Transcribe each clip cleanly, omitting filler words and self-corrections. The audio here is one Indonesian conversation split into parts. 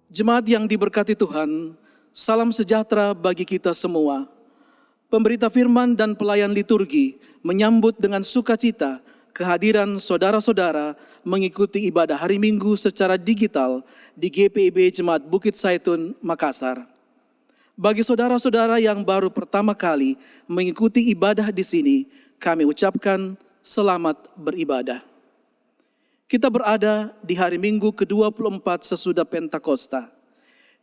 Jemaat yang diberkati Tuhan, salam sejahtera bagi kita semua. Pemberita firman dan pelayan liturgi menyambut dengan sukacita kehadiran saudara-saudara mengikuti ibadah hari Minggu secara digital di GPIB Jemaat Bukit Zaitun, Makassar. Bagi saudara-saudara yang baru pertama kali mengikuti ibadah di sini, kami ucapkan selamat beribadah. Kita berada di hari Minggu ke-24 sesudah Pentakosta.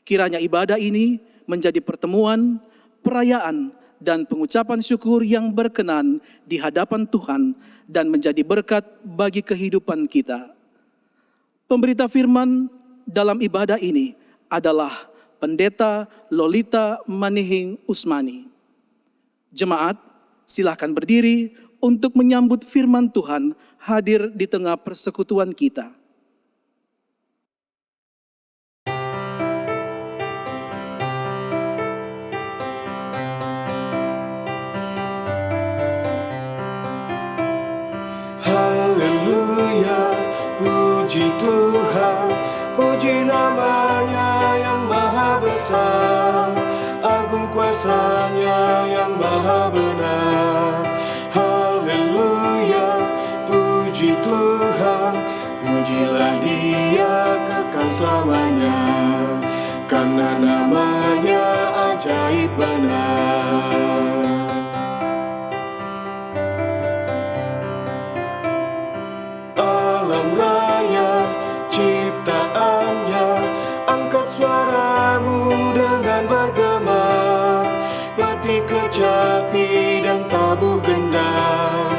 Kiranya ibadah ini menjadi pertemuan, perayaan, dan pengucapan syukur yang berkenan di hadapan Tuhan dan menjadi berkat bagi kehidupan kita. Pemberita firman dalam ibadah ini adalah Pendeta Lolita Manihing Usmani. Jemaat, silakan berdiri untuk menyambut firman Tuhan hadir di tengah persekutuan kita. Haleluya, puji Tuhan, puji namanya yang maha besar, agung kuasanya yang maha benar. Haleluya, puji Tuhan, pujilah Dia kekal selamanya, karena namanya ajaib benar. Alam raya ciptaannya, angkat suaramu dengan bergema, petik kecapi dan tabuh gendang.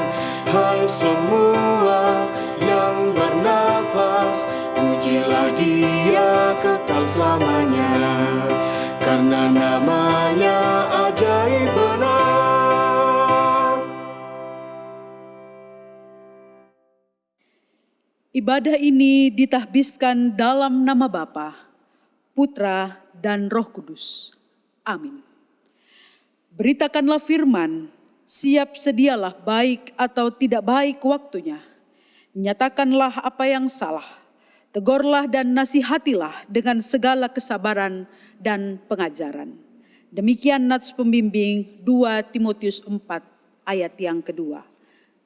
Hai semua yang bernafas, pujilah Dia kekal selamanya, karena namanya ajaib benar. Ibadah ini ditahbiskan dalam nama Bapa, Putra, dan Roh Kudus. Amin. Beritakanlah firman, siap sedialah baik atau tidak baik waktunya. Nyatakanlah apa yang salah, tegurlah dan nasihatilah dengan segala kesabaran dan pengajaran. Demikian nats pembimbing 2 Timotius 4 ayat yang kedua.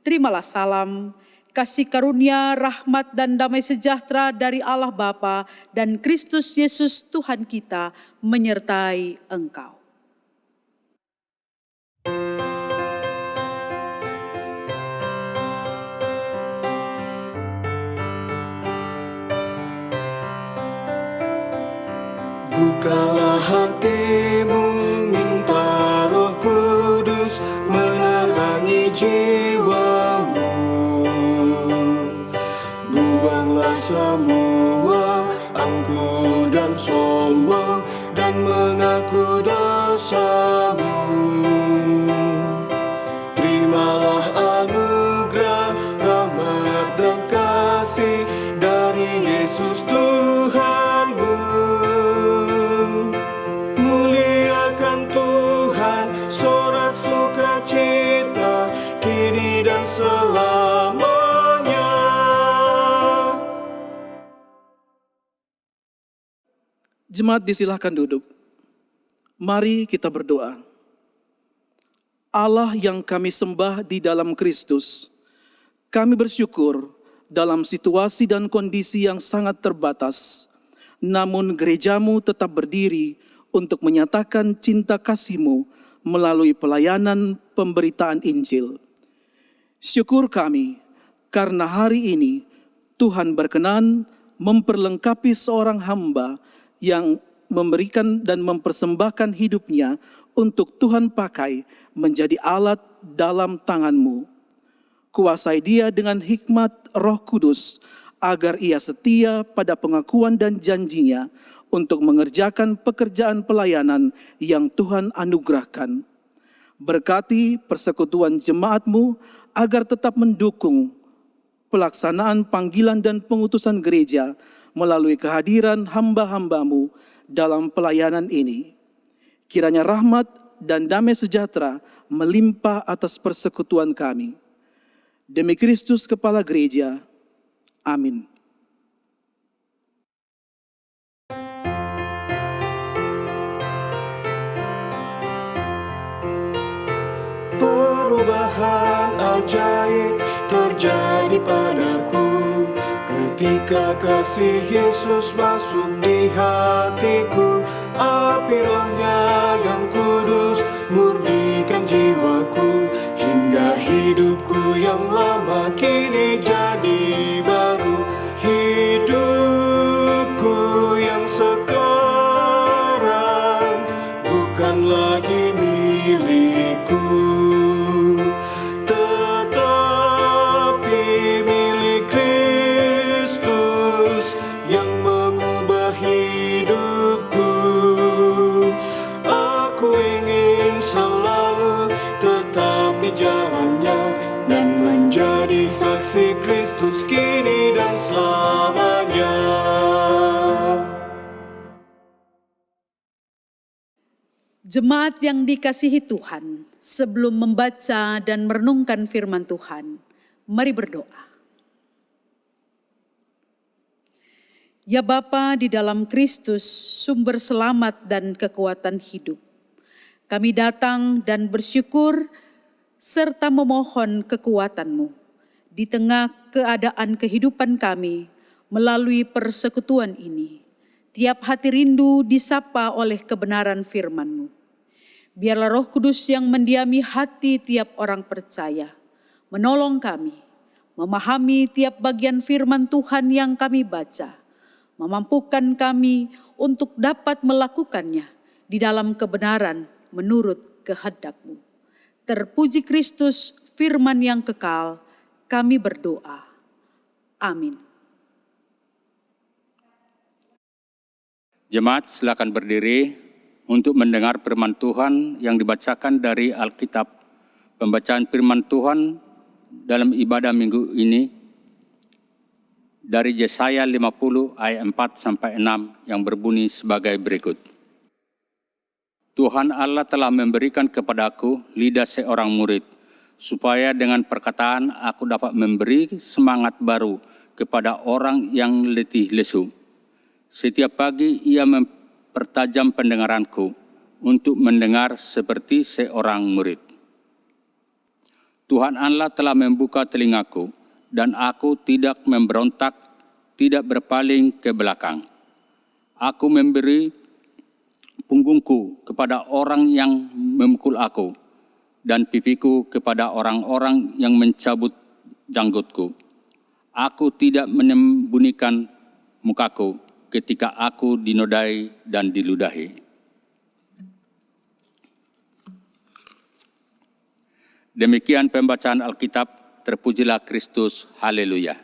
Terimalah salam, kasih karunia, rahmat, dan damai sejahtera dari Allah Bapa dan Kristus Yesus Tuhan kita menyertai engkau. Bukalah hatimu, minta Roh Kudus menerangi jiwamu. Buanglah semua angkuh dan sombong, dan mengaku dosamu. Terimalah anugerah, rahmat dan kasih dari Yesus Tuhanmu. Muliakan Tuhan, sorak sukacita, kini dan selamanya. Jemaat disilahkan duduk. Mari kita berdoa. Allah yang kami sembah di dalam Kristus, kami bersyukur dalam situasi dan kondisi yang sangat terbatas, namun gerejamu tetap berdiri untuk menyatakan cinta kasih-Mu melalui pelayanan pemberitaan Injil. Syukur kami karena hari ini Tuhan berkenan memperlengkapi seorang hamba yang memberikan dan mempersembahkan hidupnya untuk Tuhan pakai menjadi alat dalam tangan-Mu. Kuasai dia dengan hikmat Roh Kudus, agar ia setia pada pengakuan dan janjinya untuk mengerjakan pekerjaan pelayanan yang Tuhan anugerahkan. Berkati persekutuan jemaat-Mu agar tetap mendukung pelaksanaan panggilan dan pengutusan gereja melalui kehadiran hamba-hamba-Mu dalam pelayanan ini. Kiranya rahmat dan damai sejahtera melimpah atas persekutuan kami. Demi Kristus Kepala Gereja. Amin. ajaib terjadi padaku ketika kasih Yesus masuk di hatiku. Api Roh-Nya yang kudus murnikan jiwaku hingga hidupku yang lama kini jadi baru. Hidupku yang sekarang bukan lagi milikku, tetapi milik Kristus yang mengubah hidupku. Aku ingin selalu tetap di jalannya dan menjadi saksi Kristus kini dan selamanya. Jemaat yang dikasihi Tuhan, sebelum membaca dan merenungkan firman Tuhan, mari berdoa. Ya Bapa di dalam Kristus, sumber selamat dan kekuatan hidup, kami datang dan bersyukur serta memohon kekuatan-Mu di tengah keadaan kehidupan kami melalui persekutuan ini. Tiap hati rindu disapa oleh kebenaran firman-Mu. Biarlah Roh Kudus yang mendiami hati tiap orang percaya, menolong kami, memahami tiap bagian firman Tuhan yang kami baca, memampukan kami untuk dapat melakukannya di dalam kebenaran menurut kehendak-Mu. Terpuji Kristus, firman yang kekal, kami berdoa. Amin. Jemaat silakan berdiri untuk mendengar firman Tuhan yang dibacakan dari Alkitab. Pembacaan firman Tuhan dalam ibadah minggu ini dari Yesaya 50 ayat 4-6 yang berbunyi sebagai berikut. Tuhan Allah telah memberikan kepadaku lidah seorang murid, supaya dengan perkataan aku dapat memberi semangat baru kepada orang yang letih lesu. Setiap pagi ia mempertajam pendengaranku untuk mendengar seperti seorang murid. Tuhan Allah telah membuka telingaku dan aku tidak memberontak, tidak berpaling ke belakang. Aku memberi punggungku kepada orang yang memukul aku dan pipiku kepada orang-orang yang mencabut janggutku. Aku tidak menyembunyikan mukaku ketika aku dinodai dan diludahi. Demikian pembacaan Alkitab, terpujilah Kristus, haleluya.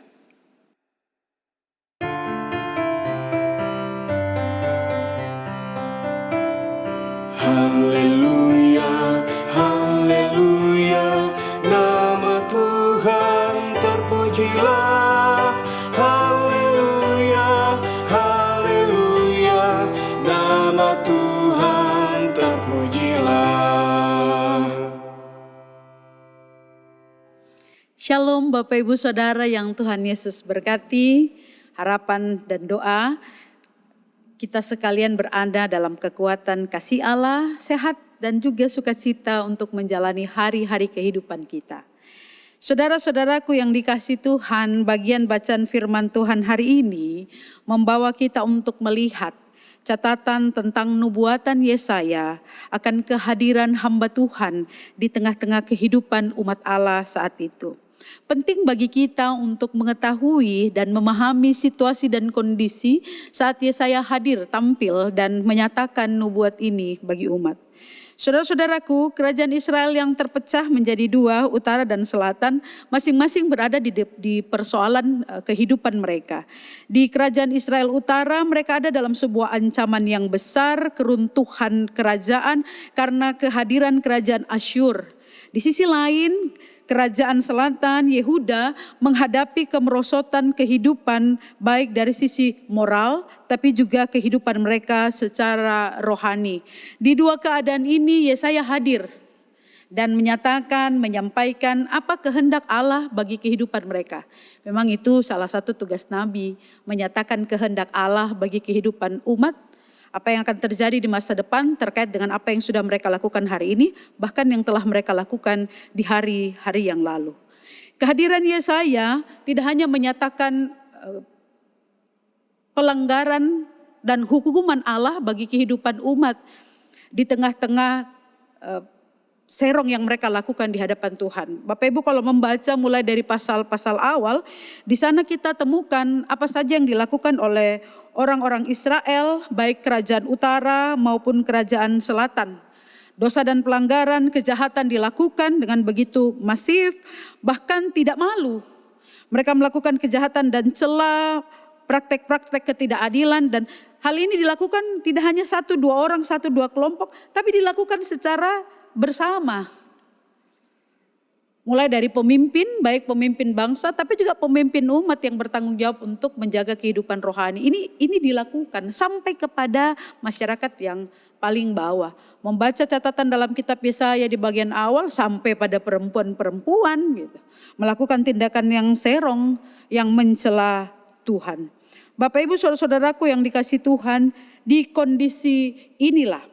Haleluya, haleluya, nama Tuhan terpujilah. Haleluya, haleluya, nama Tuhan terpujilah. Shalom Bapak Ibu Saudara yang Tuhan Yesus berkati, harapan dan doa. Kita sekalian berada dalam kekuatan kasih Allah, sehat dan juga sukacita untuk menjalani hari-hari kehidupan kita. Saudara-saudaraku yang dikasihi Tuhan, bagian bacaan firman Tuhan hari ini membawa kita untuk melihat catatan tentang nubuatan Yesaya akan kehadiran hamba Tuhan di tengah-tengah kehidupan umat Allah saat itu. Penting bagi kita untuk mengetahui dan memahami situasi dan kondisi saat Yesaya hadir, tampil dan menyatakan nubuat ini bagi umat. Saudara-saudaraku, kerajaan Israel yang terpecah menjadi dua, utara dan selatan, masing-masing berada di persoalan kehidupan mereka. Di kerajaan Israel utara, mereka ada dalam sebuah ancaman yang besar, keruntuhan kerajaan karena kehadiran kerajaan Asyur. Di sisi lain, kerajaan selatan Yehuda menghadapi kemerosotan kehidupan baik dari sisi moral tapi juga kehidupan mereka secara rohani. Di dua keadaan ini Yesaya hadir dan menyatakan, menyampaikan apa kehendak Allah bagi kehidupan mereka. Memang itu salah satu tugas Nabi, menyatakan kehendak Allah bagi kehidupan umat. Apa yang akan terjadi di masa depan terkait dengan apa yang sudah mereka lakukan hari ini, bahkan yang telah mereka lakukan di hari-hari yang lalu. Kehadiran Yesaya tidak hanya menyatakan pelanggaran dan hukuman Allah bagi kehidupan umat di tengah-tengah serong yang mereka lakukan di hadapan Tuhan. Bapak Ibu kalau membaca mulai dari pasal-pasal awal, di sana kita temukan apa saja yang dilakukan oleh orang-orang Israel, baik kerajaan utara maupun kerajaan selatan. Dosa dan pelanggaran, kejahatan dilakukan dengan begitu masif, bahkan tidak malu. Mereka melakukan kejahatan dan cela, praktek-praktek ketidakadilan, dan hal ini dilakukan tidak hanya 1-2 orang, 1-2 kelompok, tapi dilakukan secara bersama. Mulai dari pemimpin, baik pemimpin bangsa, tapi juga pemimpin umat yang bertanggung jawab untuk menjaga kehidupan rohani. Ini dilakukan sampai kepada masyarakat yang paling bawah. Membaca catatan dalam kitab Yesaya di bagian awal sampai pada perempuan-perempuan gitu. Melakukan tindakan yang serong, yang mencela Tuhan. Bapak Ibu saudara-saudaraku yang dikasihi Tuhan, di kondisi inilah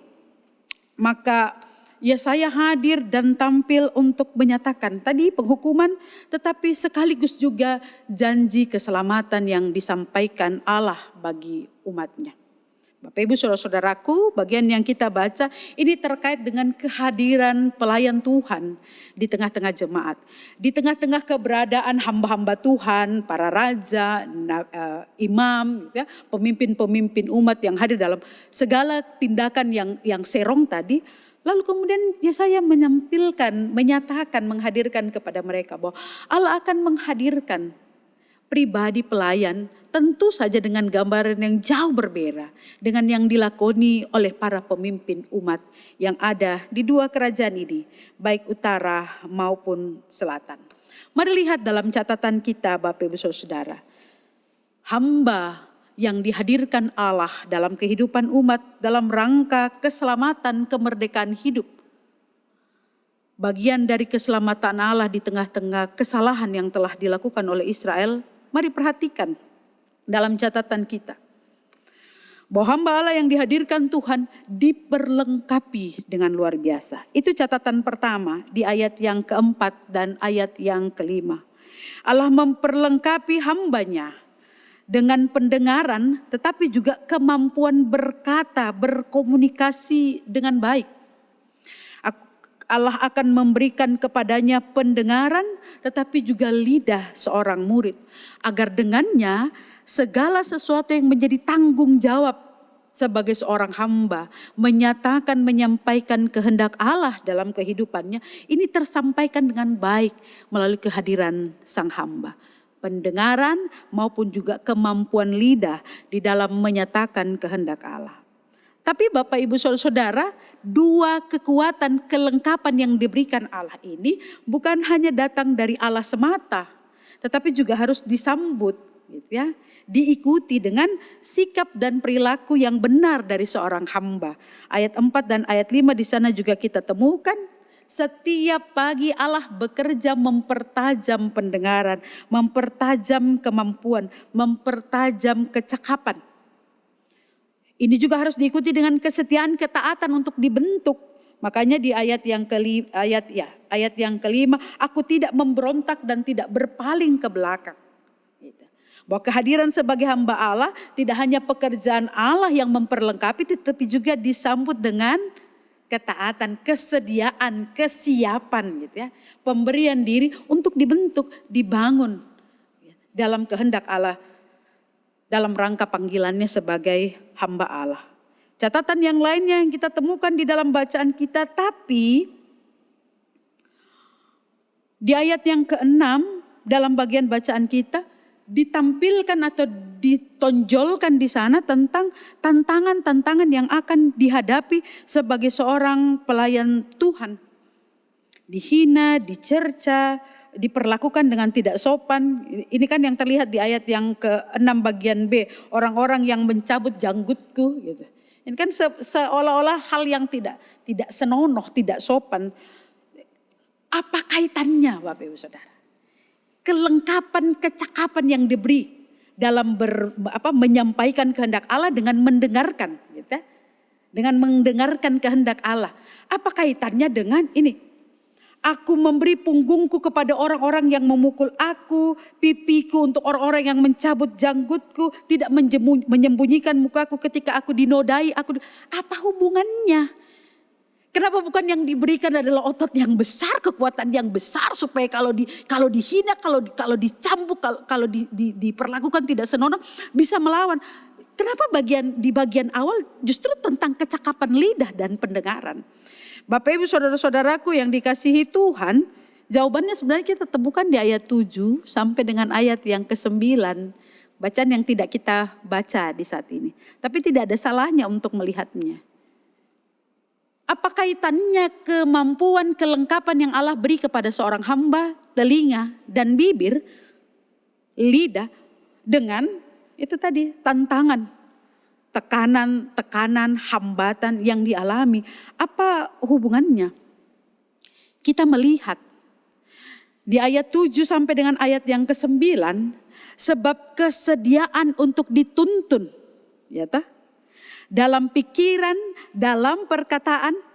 maka Yesaya hadir dan tampil untuk menyatakan tadi penghukuman, tetapi sekaligus juga janji keselamatan yang disampaikan Allah bagi umatnya. Bapak Ibu saudara-saudaraku, bagian yang kita baca ini terkait dengan kehadiran pelayan Tuhan di tengah-tengah jemaat. Di tengah-tengah keberadaan hamba-hamba Tuhan, para raja, imam, gitu ya, pemimpin-pemimpin umat yang hadir dalam segala tindakan yang serong tadi. Lalu kemudian Yesaya menyatakan, menghadirkan kepada mereka bahwa Allah akan menghadirkan pribadi pelayan, tentu saja dengan gambaran yang jauh berbeda dengan yang dilakoni oleh para pemimpin umat yang ada di 2 kerajaan ini, baik utara maupun selatan. Mari lihat dalam catatan kita Bapak Ibu Saudara, hamba yang dihadirkan Allah dalam kehidupan umat dalam rangka keselamatan kemerdekaan hidup. Bagian dari keselamatan Allah di tengah-tengah kesalahan yang telah dilakukan oleh Israel. Mari perhatikan dalam catatan kita. Bahwa hamba Allah yang dihadirkan Tuhan diperlengkapi dengan luar biasa. Itu catatan pertama di ayat yang keempat dan ayat yang kelima. Allah memperlengkapi hambanya dengan pendengaran, tetapi juga kemampuan berkata, berkomunikasi dengan baik. Allah akan memberikan kepadanya pendengaran, tetapi juga lidah seorang murid. Agar dengannya segala sesuatu yang menjadi tanggung jawab sebagai seorang hamba, menyatakan, menyampaikan kehendak Allah dalam kehidupannya, ini tersampaikan dengan baik melalui kehadiran sang hamba. Pendengaran maupun juga kemampuan lidah di dalam menyatakan kehendak Allah. Tapi Bapak Ibu Saudara, 2 kekuatan kelengkapan yang diberikan Allah ini bukan hanya datang dari Allah semata, tetapi juga harus disambut, gitu ya, diikuti dengan sikap dan perilaku yang benar dari seorang hamba. Ayat 4 dan ayat 5 di sana juga kita temukan. Setiap pagi Allah bekerja mempertajam pendengaran, mempertajam kemampuan, mempertajam kecakapan. Ini juga harus diikuti dengan kesetiaan, ketaatan untuk dibentuk. Makanya di ayat yang kelima, aku tidak memberontak dan tidak berpaling ke belakang. Bahwa kehadiran sebagai hamba Allah tidak hanya pekerjaan Allah yang memperlengkapi, tetapi juga disambut dengan ketaatan, kesediaan, kesiapan gitu ya. Pemberian diri untuk dibentuk, dibangun dalam kehendak Allah, dalam rangka panggilannya sebagai hamba Allah. Catatan yang lainnya yang kita temukan di dalam bacaan kita, tapi di ayat yang ke-6 dalam bagian bacaan kita ditampilkan atau ditonjolkan di sana tentang tantangan-tantangan yang akan dihadapi sebagai seorang pelayan Tuhan. Dihina, dicerca, diperlakukan dengan tidak sopan. Ini kan yang terlihat di ayat yang ke-6 bagian B, orang-orang yang mencabut janggutku gitu. Ini kan seolah-olah hal yang tidak senonoh, tidak sopan. Apa kaitannya Bapak Ibu Saudara? Kelengkapan, kecakapan yang diberi dalam menyampaikan kehendak Allah dengan mendengarkan, gitu ya. Dengan mendengarkan kehendak Allah. Apa kaitannya dengan ini? Aku memberi punggungku kepada orang-orang yang memukul aku, pipiku untuk orang-orang yang mencabut janggutku, tidak menyembunyikan mukaku ketika aku dinodai. Apa hubungannya? Kenapa bukan yang diberikan adalah otot yang besar, kekuatan yang besar, supaya kalau dihina, kalau dicambuk, kalau diperlakukan tidak senonoh bisa melawan. Kenapa di bagian awal justru tentang kecakapan lidah dan pendengaran? Bapak Ibu saudara-saudaraku yang dikasihi Tuhan, jawabannya sebenarnya kita temukan di ayat 7 sampai dengan ayat yang ke-9. Bacaan yang tidak kita baca di saat ini. Tapi tidak ada salahnya untuk melihatnya. Apa kaitannya kemampuan, kelengkapan yang Allah beri kepada seorang hamba, telinga dan bibir, lidah, dengan itu tadi tantangan, tekanan, hambatan yang dialami. Apa hubungannya? Kita melihat di ayat 7 sampai dengan ayat yang ke-9, sebab kesediaan untuk dituntun, ya tah? Dalam pikiran, dalam perkataan,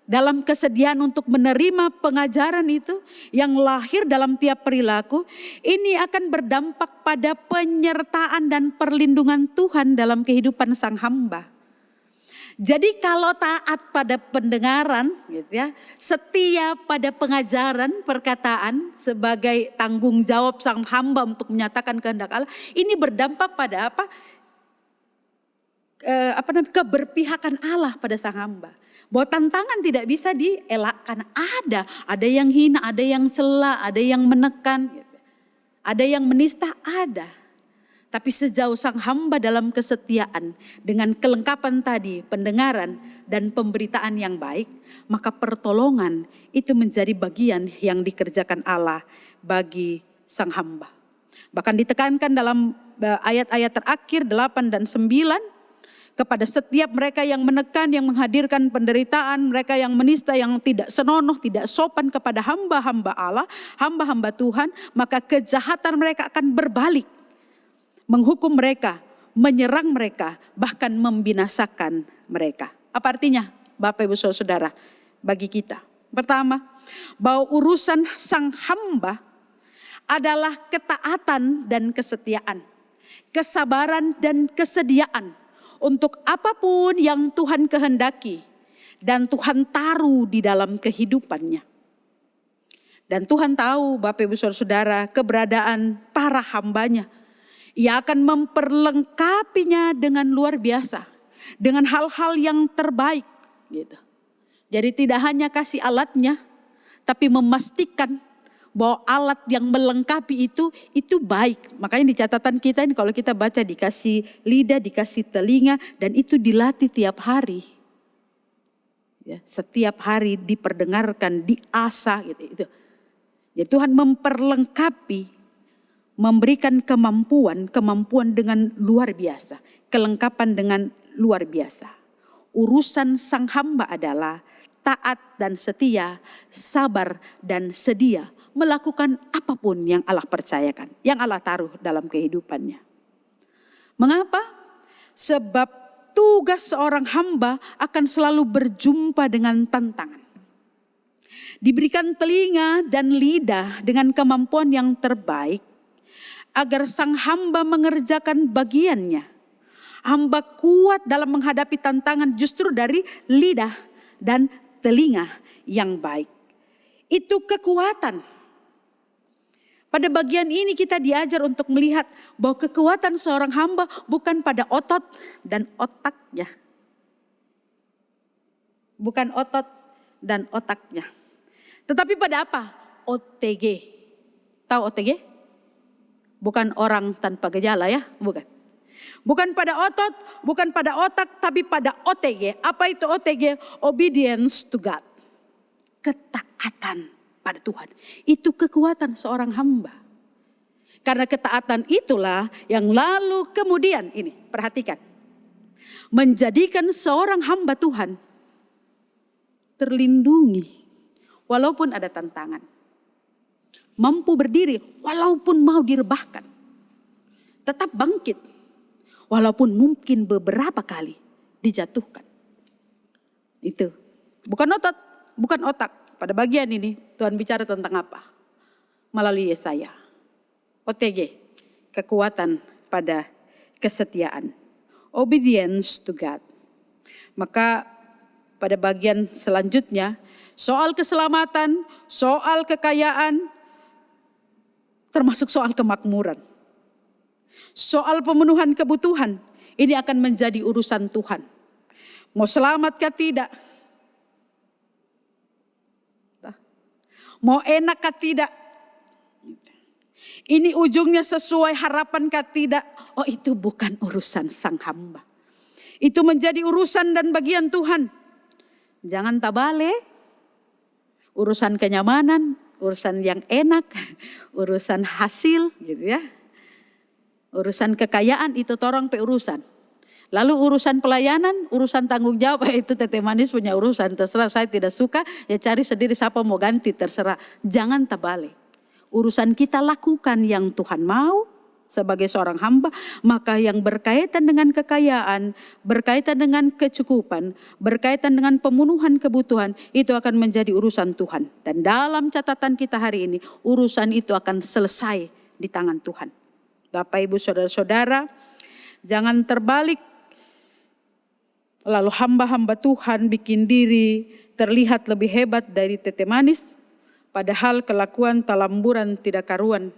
dalam kesediaan untuk menerima pengajaran itu yang lahir dalam tiap perilaku, ini akan berdampak pada penyertaan dan perlindungan Tuhan dalam kehidupan sang hamba. Jadi kalau taat pada pendengaran, gitu ya, setia pada pengajaran, perkataan sebagai tanggung jawab sang hamba untuk menyatakan kehendak Allah, ini berdampak pada keberpihakan Allah pada sang hamba. Bahwa tantangan tidak bisa dielakkan. Ada yang hina, ada yang cela, ada yang menekan, ada yang menista, ada. Tapi sejauh sang hamba dalam kesetiaan dengan kelengkapan tadi, pendengaran dan pemberitaan yang baik, maka pertolongan itu menjadi bagian yang dikerjakan Allah bagi sang hamba. Bahkan ditekankan dalam ayat-ayat terakhir 8 dan 9, kepada setiap mereka yang menekan, yang menghadirkan penderitaan, mereka yang menista, yang tidak senonoh, tidak sopan kepada hamba-hamba Allah, hamba-hamba Tuhan, maka kejahatan mereka akan berbalik. Menghukum mereka, menyerang mereka, bahkan membinasakan mereka. Apa artinya Bapak Ibu Saudara bagi kita? Pertama, bahwa urusan sang hamba adalah ketaatan dan kesetiaan, kesabaran dan kesediaan untuk apapun yang Tuhan kehendaki dan Tuhan taruh di dalam kehidupannya. Dan Tuhan tahu Bapak Ibu Saudara keberadaan para hambanya. Ia akan memperlengkapinya dengan luar biasa, dengan hal-hal yang terbaik, gitu. Jadi tidak hanya kasih alatnya, tapi memastikan bahwa alat yang melengkapi itu baik. Makanya di catatan kita ini kalau kita baca dikasih lidah, dikasih telinga, dan itu dilatih tiap hari. Ya, setiap hari diperdengarkan, diasah gitu. Jadi Tuhan memperlengkapi, memberikan kemampuan dengan luar biasa, kelengkapan dengan luar biasa. Urusan sang hamba adalah taat dan setia, sabar dan sedia melakukan apapun yang Allah percayakan, yang Allah taruh dalam kehidupannya. Mengapa? Sebab tugas seorang hamba akan selalu berjumpa dengan tantangan. Diberikan telinga dan lidah dengan kemampuan yang terbaik agar sang hamba mengerjakan bagiannya. Hamba kuat dalam menghadapi tantangan justru dari lidah dan telinga yang baik. Itu kekuatan. Pada bagian ini kita diajar untuk melihat bahwa kekuatan seorang hamba bukan pada otot dan otaknya. Bukan otot dan otaknya. Tetapi pada apa? OTG. Tahu OTG? Bukan orang tanpa gejala ya, bukan. Bukan pada otot, bukan pada otak, tapi pada OTG. Apa itu OTG? Obedience to God. Ketaatan pada Tuhan. Itu kekuatan seorang hamba. Karena ketaatan itulah yang lalu kemudian ini, perhatikan. Menjadikan seorang hamba Tuhan terlindungi walaupun ada tantangan. Mampu berdiri walaupun mau direbahkan. Tetap bangkit walaupun mungkin beberapa kali dijatuhkan. Itu bukan otot, bukan otak, pada bagian ini Tuhan bicara tentang apa? Melalui Yesaya. OTG, kekuatan pada kesetiaan. Obedience to God. Maka pada bagian selanjutnya, soal keselamatan, soal kekayaan, termasuk soal kemakmuran. Soal pemenuhan kebutuhan, ini akan menjadi urusan Tuhan. Mau selamat kah tidak? Mau enak kah tidak? Ini ujungnya sesuai harapan kah tidak? Oh, itu bukan urusan sang hamba. Itu menjadi urusan dan bagian Tuhan. Jangan tabale. Urusan kenyamanan, urusan yang enak, urusan hasil gitu ya. Urusan kekayaan itu torang pe urusan. Lalu urusan pelayanan, urusan tanggung jawab, itu Tete Manis punya urusan. Terserah, saya tidak suka, ya cari sendiri siapa mau ganti, terserah. Jangan tabale. Urusan kita lakukan yang Tuhan mau sebagai seorang hamba. Maka yang berkaitan dengan kekayaan, berkaitan dengan kecukupan, berkaitan dengan pemenuhan kebutuhan, itu akan menjadi urusan Tuhan. Dan dalam catatan kita hari ini, urusan itu akan selesai di tangan Tuhan. Bapak, Ibu, Saudara-saudara, jangan terbalik. Lalu hamba-hamba Tuhan bikin diri terlihat lebih hebat dari Tete Manis. Padahal kelakuan talamburan tidak karuan.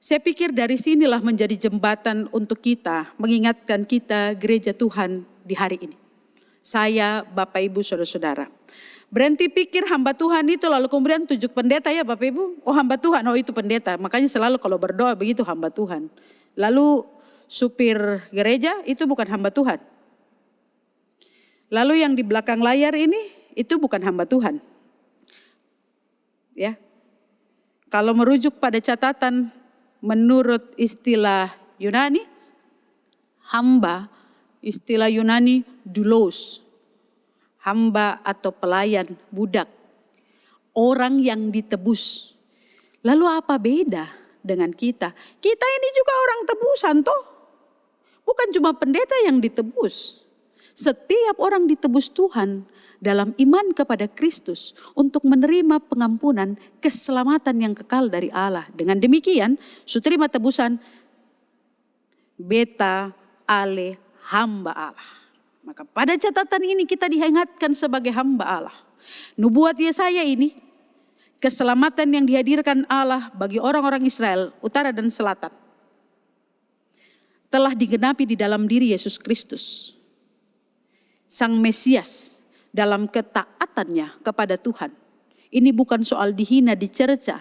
Saya pikir dari sinilah menjadi jembatan untuk kita. Mengingatkan kita gereja Tuhan di hari ini. Saya, Bapak, Ibu, Saudara-saudara. Berhenti pikir hamba Tuhan itu lalu kemudian tunjuk pendeta ya Bapak Ibu. Oh hamba Tuhan, oh itu pendeta. Makanya selalu kalau berdoa begitu hamba Tuhan. Lalu supir gereja itu bukan hamba Tuhan. Lalu yang di belakang layar ini itu bukan hamba Tuhan. Ya. Kalau merujuk pada catatan menurut istilah Yunani, hamba, istilah Yunani doulos. Hamba atau pelayan, budak. Orang yang ditebus. Lalu apa beda dengan kita? Kita ini juga orang tebusan toh. Bukan cuma pendeta yang ditebus. Setiap orang ditebus Tuhan dalam iman kepada Kristus untuk menerima pengampunan, keselamatan yang kekal dari Allah. Dengan demikian, su terima tebusan beta ale hamba Allah. Maka pada catatan ini kita diingatkan sebagai hamba Allah. Nubuat Yesaya ini, keselamatan yang dihadirkan Allah bagi orang-orang Israel, utara dan selatan, telah digenapi di dalam diri Yesus Kristus. Sang Mesias dalam ketaatannya kepada Tuhan. Ini bukan soal dihina, dicerca,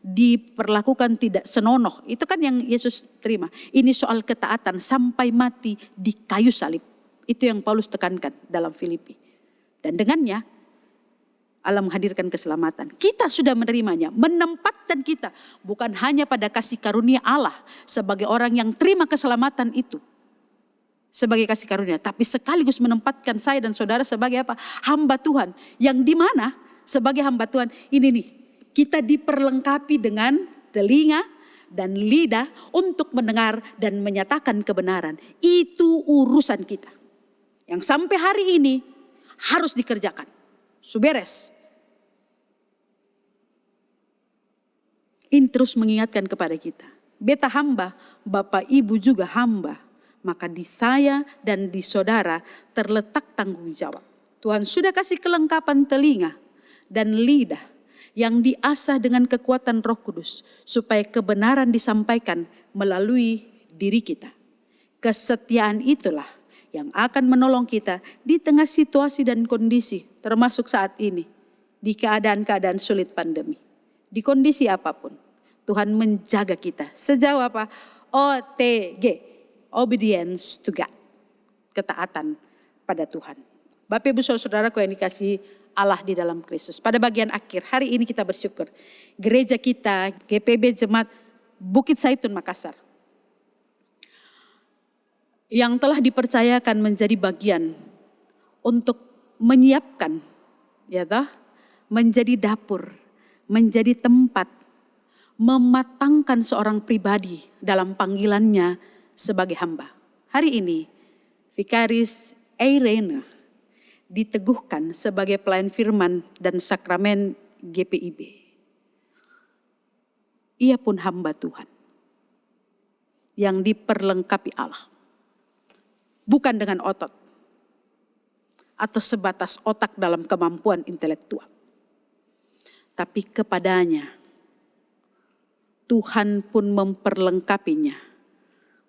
diperlakukan tidak senonoh. Itu kan yang Yesus terima. Ini soal ketaatan sampai mati di kayu salib. Itu yang Paulus tekankan dalam Filipi. Dan dengannya Allah menghadirkan keselamatan. Kita sudah menerimanya, menempatkan kita bukan hanya pada kasih karunia Allah sebagai orang yang terima keselamatan itu. Sebagai kasih karunia, tapi sekaligus menempatkan saya dan saudara sebagai apa? Hamba Tuhan. Yang dimana sebagai hamba Tuhan ini nih, kita diperlengkapi dengan telinga dan lidah untuk mendengar dan menyatakan kebenaran. Itu urusan kita. Yang sampai hari ini harus dikerjakan. Suberes. Ini terus mengingatkan kepada kita. Beta hamba, Bapak Ibu juga hamba. Maka di saya dan di saudara terletak tanggung jawab. Tuhan sudah kasih kelengkapan telinga dan lidah yang diasah dengan kekuatan Roh Kudus supaya kebenaran disampaikan melalui diri kita. Kesetiaan itulah yang akan menolong kita di tengah situasi dan kondisi termasuk saat ini. Di keadaan-keadaan sulit pandemi. Di kondisi apapun. Tuhan menjaga kita. Sejauh apa? OTG. Obedience to God. Ketaatan pada Tuhan. Bapak Ibu Saudaraku yang dikasihi Allah di dalam Kristus. Pada bagian akhir hari ini kita bersyukur. Gereja kita GPB Jemaat Bukit Zaitun Makassar. Yang telah dipercayakan menjadi bagian untuk menyiapkan. Ya toh, menjadi dapur. Menjadi tempat. Mematangkan seorang pribadi dalam panggilannya sebagai hamba. Hari ini, Vikaris Eirena diteguhkan sebagai pelayan firman dan sakramen GPIB. Ia pun hamba Tuhan yang diperlengkapi Allah. Bukan dengan otot atau sebatas otak dalam kemampuan intelektual. Tapi kepadanya Tuhan pun memperlengkapinya,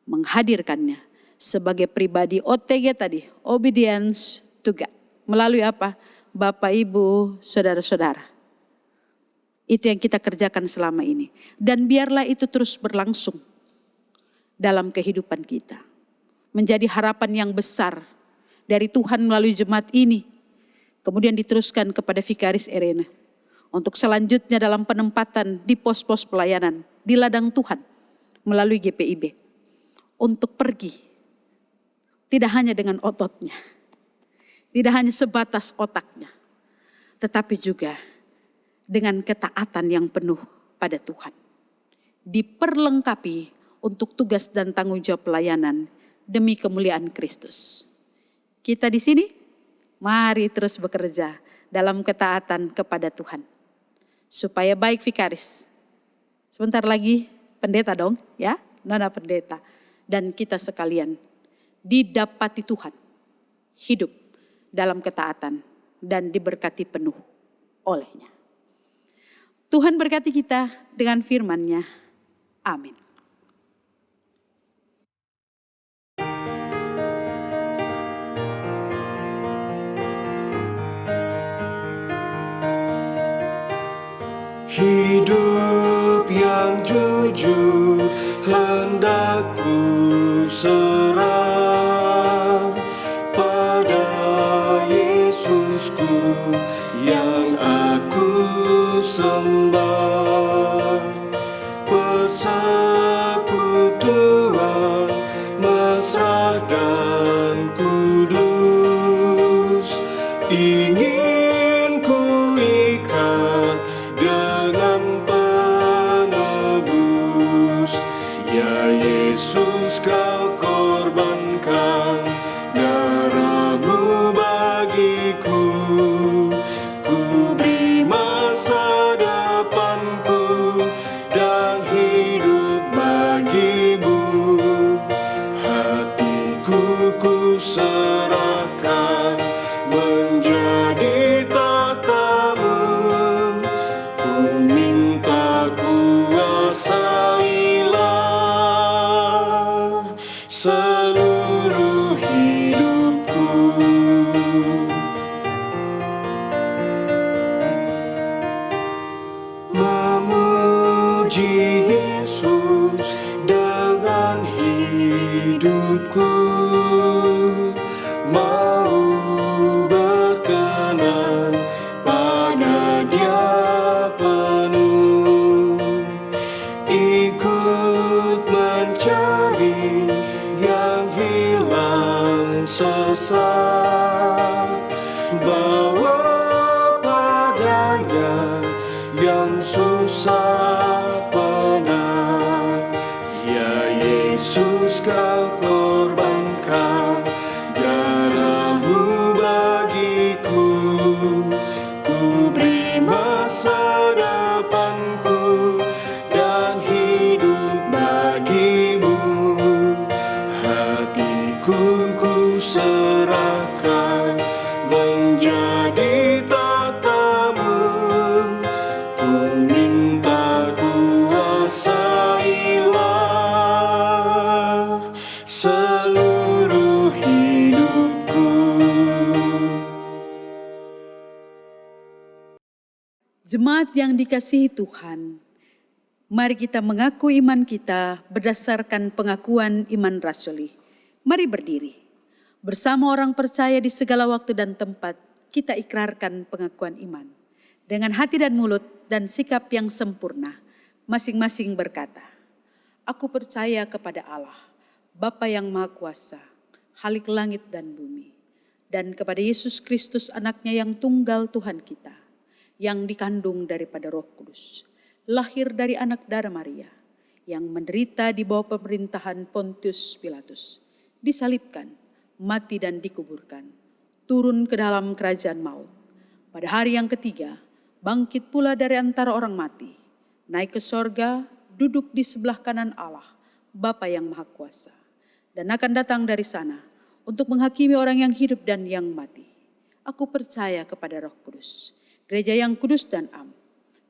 menghadirkannya sebagai pribadi OTG tadi, obedience to God. Melalui apa? Bapak, Ibu, saudara-saudara. Itu yang kita kerjakan selama ini. Dan biarlah itu terus berlangsung dalam kehidupan kita. Menjadi harapan yang besar dari Tuhan melalui jemaat ini. Kemudian diteruskan kepada Vikaris Erena. Untuk selanjutnya dalam penempatan di pos-pos pelayanan. Di ladang Tuhan melalui GPIB. Untuk pergi. Tidak hanya dengan ototnya. Tidak hanya sebatas otaknya. Tetapi juga dengan ketaatan yang penuh pada Tuhan. Diperlengkapi untuk tugas dan tanggung jawab pelayanan demi kemuliaan Kristus. Kita di sini, mari terus bekerja dalam ketaatan kepada Tuhan. Supaya baik Vikaris. Sebentar lagi pendeta dong ya, Nona pendeta. Dan kita sekalian didapati Tuhan. Hidup dalam ketaatan dan diberkati penuh olehnya. Tuhan berkati kita dengan firman-Nya. Amin. Hidup yang jujur hendak ku serah pada Yesusku yang aku sembah. Persekutuan mesra dan kudus ingin ku ikat dengan penebus. Ya Yesus, kau korbankan darahmu bagiku. Ku beri masa depanku dan hidup bagimu. Hatiku ku serahkan menjadi tatamu. Ku minta kuasailah seluruh hidupku. Memuji Yesus dengan hidupku, mau berkenan pada Dia penuh, ikut mencari yang hilang sesat, bawa padanya yang susah penat. Ya Yesus, kau korbankan darahmu bagiku. Ku beri masa depanku dan hidup bagimu. Hatiku ku serahkan menjadi tatamu. Ku minta kuasailah seluruh hidupku. Jemaat yang dikasihi Tuhan, mari kita mengaku iman kita berdasarkan pengakuan iman rasuli. Mari berdiri. Bersama orang percaya di segala waktu dan tempat, kita ikrarkan pengakuan iman. Dengan hati dan mulut dan sikap yang sempurna, masing-masing berkata, aku percaya kepada Allah, Bapa yang Maha Kuasa, Khalik langit dan bumi, dan kepada Yesus Kristus anaknya yang tunggal Tuhan kita, yang dikandung daripada Roh Kudus, lahir dari anak darah Maria, yang menderita di bawah pemerintahan Pontius Pilatus, disalibkan, mati dan dikuburkan, turun ke dalam kerajaan maut. Pada hari yang ketiga, bangkit pula dari antara orang mati, naik ke sorga, duduk di sebelah kanan Allah, Bapa yang Maha Kuasa, dan akan datang dari sana untuk menghakimi orang yang hidup dan yang mati. Aku percaya kepada Roh Kudus, gereja yang kudus dan am,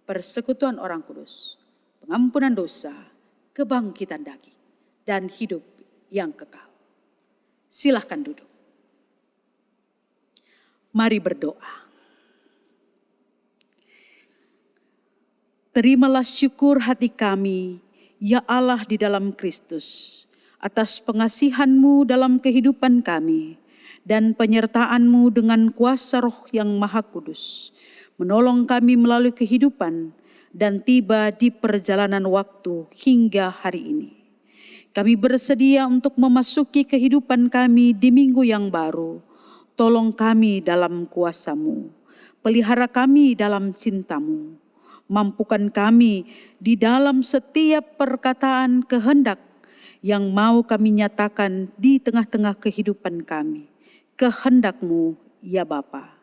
persekutuan orang kudus, pengampunan dosa, kebangkitan daging, dan hidup yang kekal. Silahkan duduk. Mari berdoa. Terimalah syukur hati kami, ya Allah di dalam Kristus, atas pengasihan-Mu dalam kehidupan kami, dan penyertaan-Mu dengan kuasa Roh yang Maha Kudus, menolong kami melalui kehidupan dan tiba di perjalanan waktu hingga hari ini. Kami bersedia untuk memasuki kehidupan kami di minggu yang baru. Tolong kami dalam kuasa-Mu, pelihara kami dalam cinta-Mu, mampukan kami di dalam setiap perkataan kehendak yang mau kami nyatakan di tengah-tengah kehidupan kami. Kehendak-Mu, ya Bapa.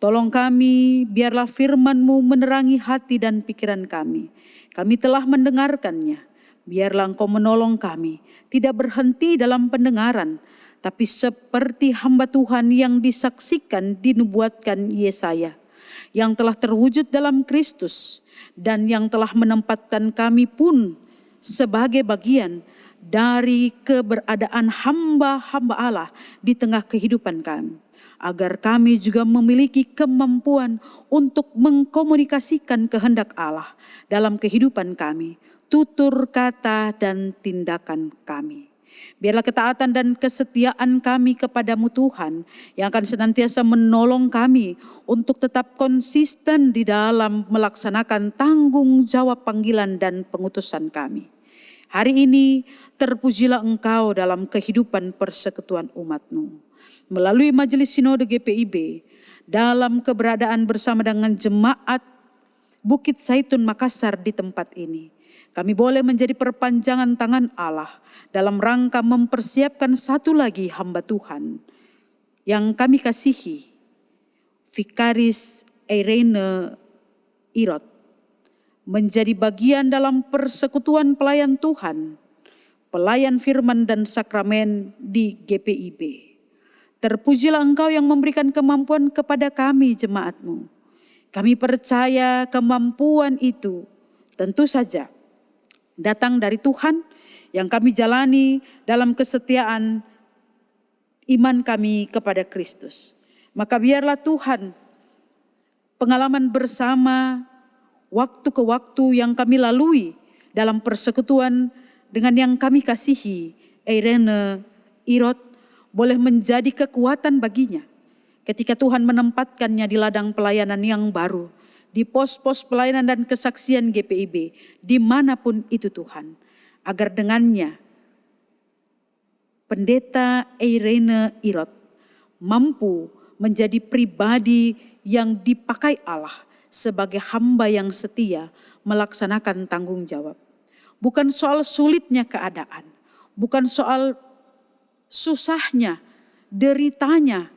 Tolong kami, biarlah firman-Mu menerangi hati dan pikiran kami. Kami telah mendengarkannya. Biarlah Engkau menolong kami, tidak berhenti dalam pendengaran, tapi seperti hamba Tuhan yang disaksikan, dinubuatkan Yesaya, yang telah terwujud dalam Kristus, dan yang telah menempatkan kami pun sebagai bagian dari keberadaan hamba-hamba Allah di tengah kehidupan kami, agar kami juga memiliki kemampuan untuk mengkomunikasikan kehendak Allah dalam kehidupan kami, tutur kata dan tindakan kami. Biarlah ketaatan dan kesetiaan kami kepadamu Tuhan yang akan senantiasa menolong kami untuk tetap konsisten di dalam melaksanakan tanggung jawab panggilan dan pengutusan kami. Hari ini terpujilah Engkau dalam kehidupan persekutuan umat-Mu. Melalui Majelis Sinode GPIB, dalam keberadaan bersama dengan jemaat Bukit Zaitun Makassar di tempat ini, kami boleh menjadi perpanjangan tangan Allah dalam rangka mempersiapkan satu lagi hamba Tuhan yang kami kasihi, Vikaris Irene Irot, menjadi bagian dalam persekutuan pelayan Tuhan, pelayan firman dan sakramen di GPIB. Terpujilah Engkau yang memberikan kemampuan kepada kami jemaat-Mu. Kami percaya kemampuan itu tentu saja datang dari Tuhan yang kami jalani dalam kesetiaan iman kami kepada Kristus. Maka biarlah Tuhan pengalaman bersama waktu ke waktu yang kami lalui dalam persekutuan dengan yang kami kasihi, Irene Irot, boleh menjadi kekuatan baginya ketika Tuhan menempatkannya di ladang pelayanan yang baru, di pos-pos pelayanan dan kesaksian GPIB, dimanapun itu Tuhan, agar dengannya Pendeta Irene Irot mampu menjadi pribadi yang dipakai Allah sebagai hamba yang setia melaksanakan tanggung jawab. Bukan soal sulitnya keadaan, bukan soal susahnya, deritanya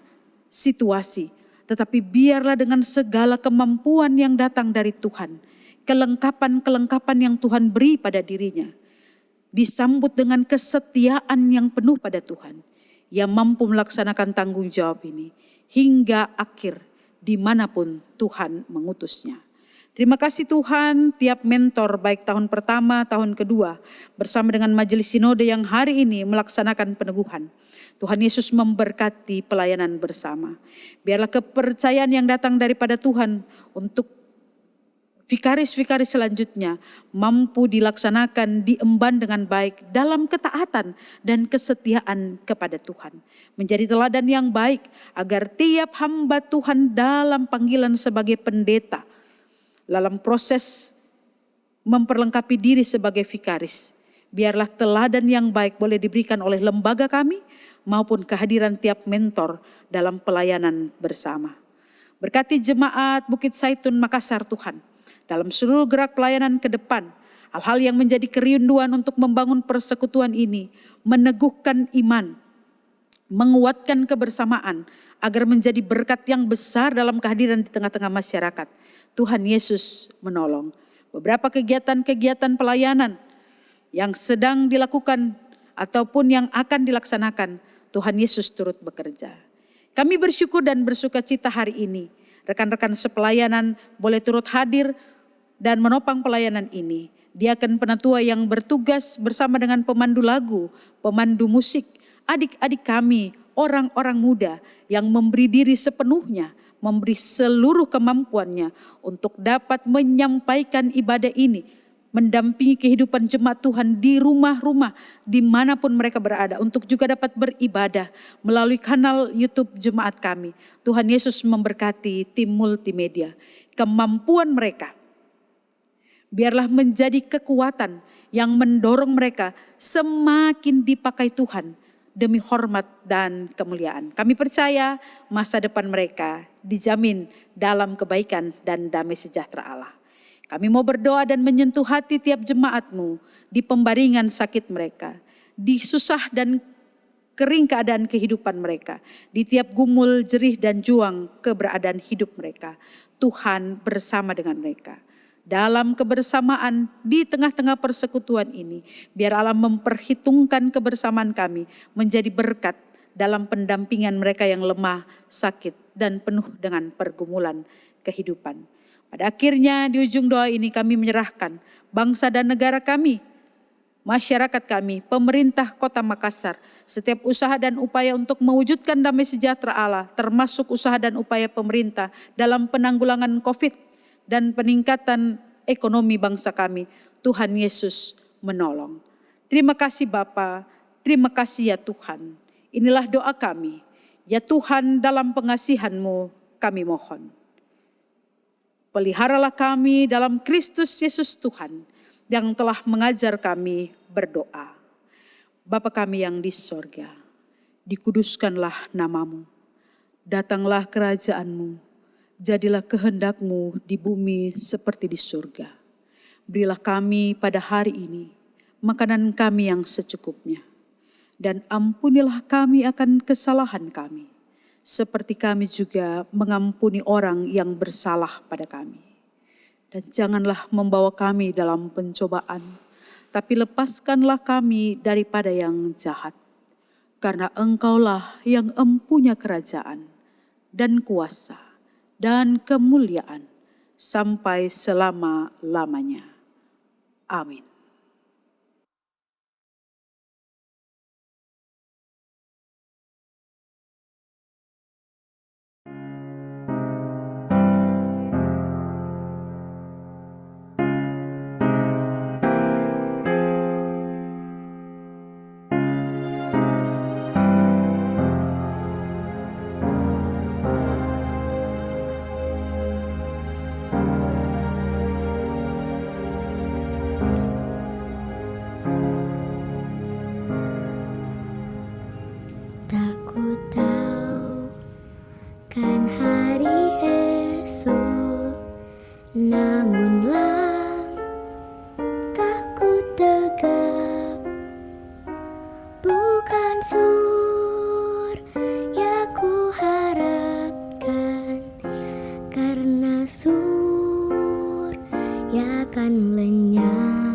situasi, tetapi biarlah dengan segala kemampuan yang datang dari Tuhan, kelengkapan-kelengkapan yang Tuhan beri pada dirinya, disambut dengan kesetiaan yang penuh pada Tuhan, yang mampu melaksanakan tanggung jawab ini hingga akhir dimanapun Tuhan mengutusnya. Terima kasih Tuhan, tiap mentor baik tahun pertama, tahun kedua bersama dengan Majelis Sinode yang hari ini melaksanakan peneguhan. Tuhan Yesus memberkati pelayanan bersama. Biarlah kepercayaan yang datang daripada Tuhan untuk vikaris-vikaris selanjutnya mampu dilaksanakan, diemban dengan baik dalam ketaatan dan kesetiaan kepada Tuhan. Menjadi teladan yang baik agar tiap hamba Tuhan dalam panggilan sebagai pendeta, dalam proses memperlengkapi diri sebagai vikaris, biarlah teladan yang baik boleh diberikan oleh lembaga kami maupun kehadiran tiap mentor dalam pelayanan bersama. Berkati jemaat Bukit Zaitun Makassar Tuhan, dalam seluruh gerak pelayanan ke depan, hal-hal yang menjadi kerinduan untuk membangun persekutuan ini, meneguhkan iman, menguatkan kebersamaan agar menjadi berkat yang besar dalam kehadiran di tengah-tengah masyarakat. Tuhan Yesus menolong. Beberapa kegiatan-kegiatan pelayanan yang sedang dilakukan ataupun yang akan dilaksanakan, Tuhan Yesus turut bekerja. Kami bersyukur dan bersuka cita hari ini. Rekan-rekan sepelayanan boleh turut hadir dan menopang pelayanan ini. Diaken penatua yang bertugas bersama dengan pemandu lagu, pemandu musik, adik-adik kami, orang-orang muda yang memberi diri sepenuhnya, memberi seluruh kemampuannya untuk dapat menyampaikan ibadah ini, mendampingi kehidupan jemaat Tuhan di rumah-rumah dimanapun mereka berada, untuk juga dapat beribadah melalui kanal YouTube jemaat kami. Tuhan Yesus memberkati tim multimedia. Kemampuan mereka biarlah menjadi kekuatan yang mendorong mereka semakin dipakai Tuhan demi hormat dan kemuliaan. Kami percaya masa depan mereka dijamin dalam kebaikan dan damai sejahtera Allah. Kami mau berdoa dan menyentuh hati tiap jemaatmu di pembaringan sakit mereka, di susah dan kering keadaan kehidupan mereka, di tiap gumul, jerih dan juang keberadaan hidup mereka. Tuhan bersama dengan mereka. Dalam kebersamaan di tengah-tengah persekutuan ini, biar Allah memperhitungkan kebersamaan kami menjadi berkat dalam pendampingan mereka yang lemah, sakit, dan penuh dengan pergumulan kehidupan. Pada akhirnya di ujung doa ini kami menyerahkan bangsa dan negara kami, masyarakat kami, pemerintah Kota Makassar, setiap usaha dan upaya untuk mewujudkan damai sejahtera Allah, termasuk usaha dan upaya pemerintah dalam penanggulangan COVID dan peningkatan ekonomi bangsa kami. Tuhan Yesus menolong. Terima kasih Bapa, terima kasih ya Tuhan. Inilah doa kami. Ya Tuhan, dalam pengasihan-Mu kami mohon. Peliharalah kami dalam Kristus Yesus Tuhan yang telah mengajar kami berdoa. Bapa kami yang di sorga, dikuduskanlah nama-Mu. Datanglah kerajaan-Mu. Jadilah kehendak-Mu di bumi seperti di surga. Berilah kami pada hari ini makanan kami yang secukupnya. Dan ampunilah kami akan kesalahan kami, seperti kami juga mengampuni orang yang bersalah pada kami. Dan janganlah membawa kami dalam pencobaan, tapi lepaskanlah kami daripada yang jahat. Karena Engkaulah yang empunya kerajaan dan kuasa dan kemuliaan sampai selama-lamanya. Amin. Tak ku tahu kan hari esok, namun langkahku tegap, bukan surya ku harapkan, karena surya akan lenyap.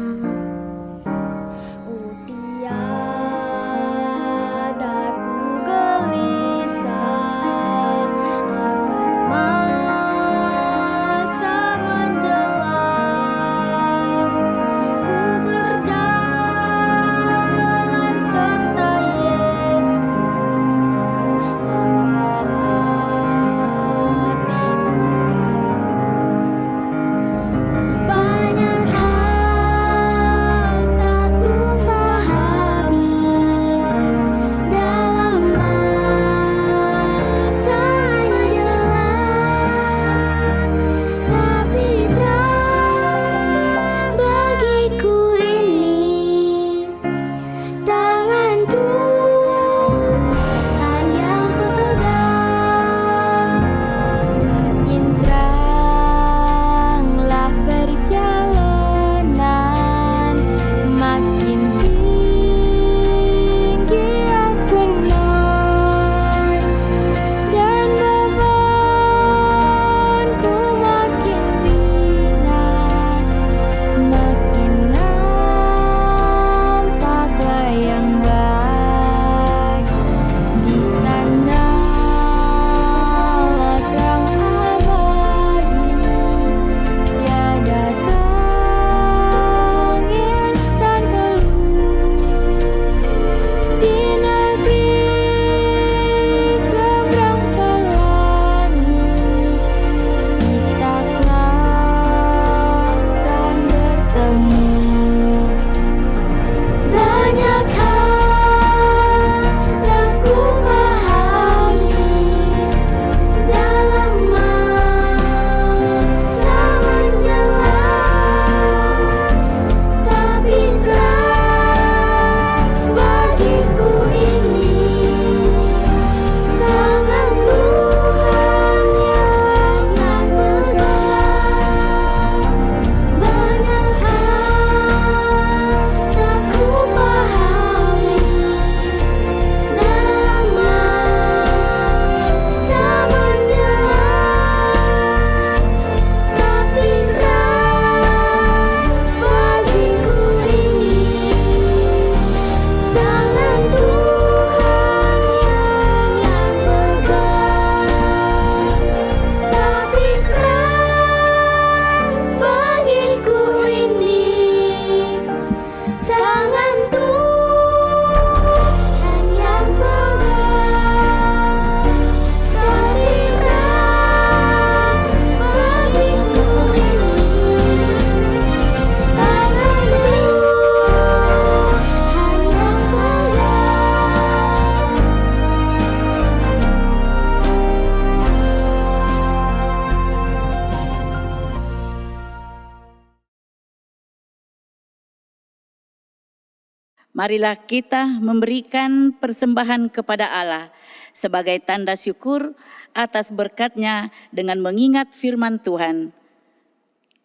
Marilah kita memberikan persembahan kepada Allah sebagai tanda syukur atas berkat-Nya dengan mengingat firman Tuhan.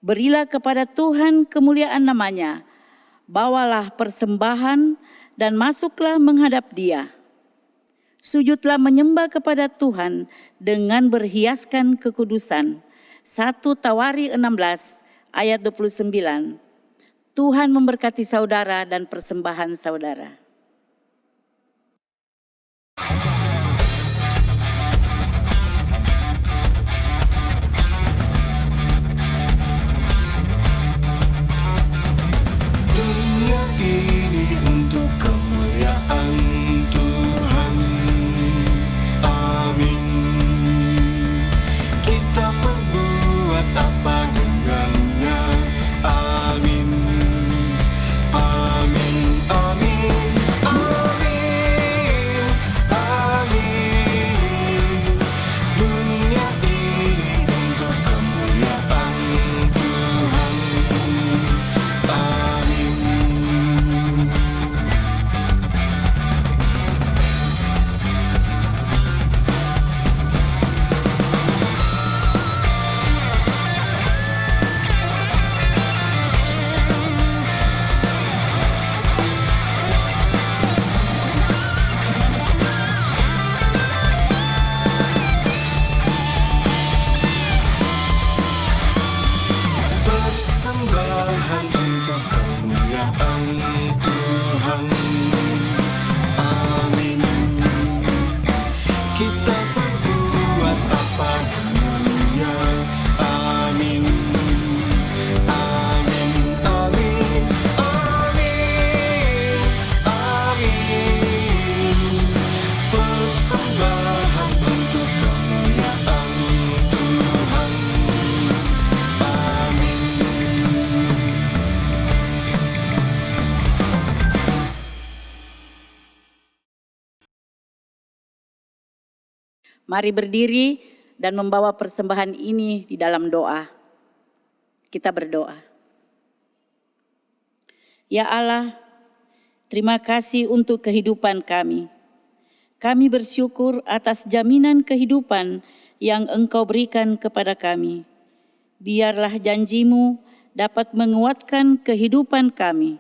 Berilah kepada Tuhan kemuliaan nama-Nya, bawalah persembahan dan masuklah menghadap Dia. Sujudlah menyembah kepada Tuhan dengan berhiaskan kekudusan. 1 Tawari 16 ayat 29. Tuhan memberkati saudara dan persembahan saudara. Dunia ini untuk kemuliaan Tuhan. Amin. Kita perbuat apa dengannya. Amin. Amin. Amin. Amin. Amin. Dunia ini untuk kemuliaan Tuhan. Amin. Persembahan untuk kemuliaan Tuhan. Amin. Kita perbuat apa dengannya. Amin. Amin. Amin. Amin. Amin. Persembahan untuk kemuliaan Tuhan. Amin. Mari berdiri dan membawa persembahan ini di dalam doa. Kita berdoa. Ya Allah, terima kasih untuk kehidupan kami. Kami bersyukur atas jaminan kehidupan yang Engkau berikan kepada kami. Biarlah janji-Mu dapat menguatkan kehidupan kami.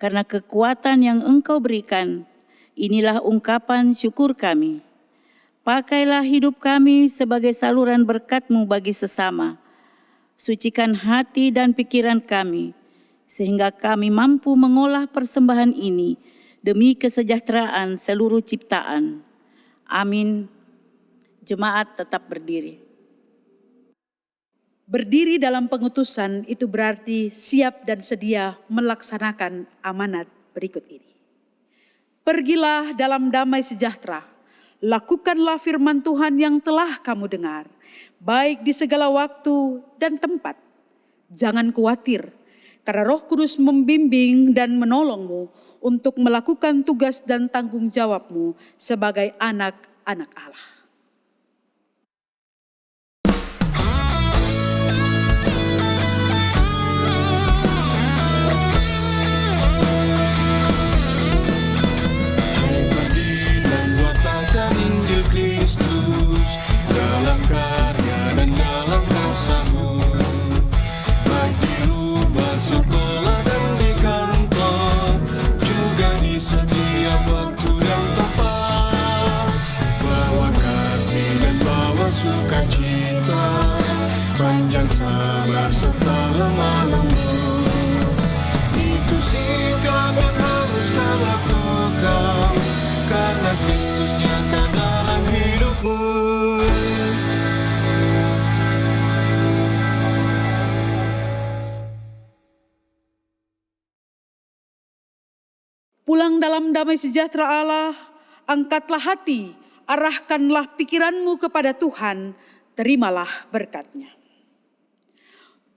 Karena kekuatan yang Engkau berikan, inilah ungkapan syukur kami. Pakailah hidup kami sebagai saluran berkat-Mu bagi sesama. Sucikan hati dan pikiran kami, sehingga kami mampu mengolah persembahan ini demi kesejahteraan seluruh ciptaan. Amin. Jemaat tetap berdiri. Berdiri dalam pengutusan itu berarti siap dan sedia melaksanakan amanat berikut ini. Pergilah dalam damai sejahtera. Lakukanlah firman Tuhan yang telah kamu dengar, baik di segala waktu dan tempat. Jangan khawatir, karena Roh Kudus membimbing dan menolongmu untuk melakukan tugas dan tanggung jawabmu sebagai anak-anak Allah. Injil Kristus dalam karya dan dalam karsamu, baik di rumah, sekolah dan di kantor, juga di setiap waktu dan tempat. Bawa kasih dan bawa sukacita, panjang sabar serta lemah lembut. Itu sikap yang harus kau lakukan, karena Kristus nyata dalam hidupmu. Pulang dalam damai sejahtera Allah, angkatlah hati, arahkanlah pikiranmu kepada Tuhan, terimalah berkat-Nya.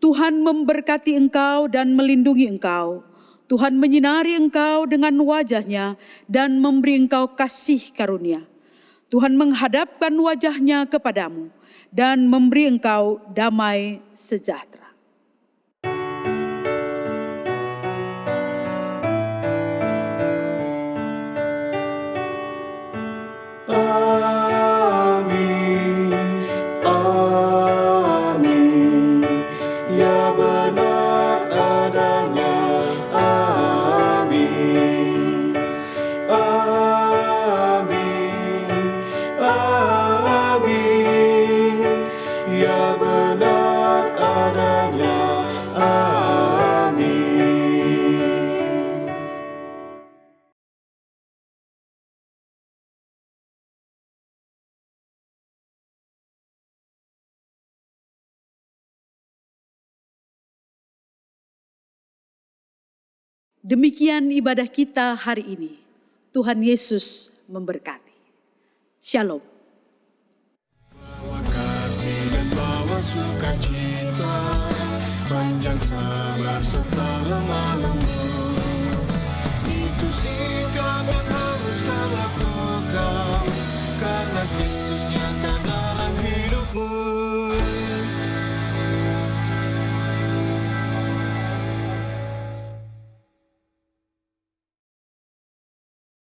Tuhan memberkati engkau dan melindungi engkau. Tuhan menyinari engkau dengan wajah-Nya dan memberi engkau kasih karunia. Tuhan menghadapkan wajah-Nya kepadamu dan memberi engkau damai sejahtera. Demikian ibadah kita hari ini. Tuhan Yesus memberkati. Shalom. Bawa kasih dan bawa sukacita, panjang sabar serta lemah lembut.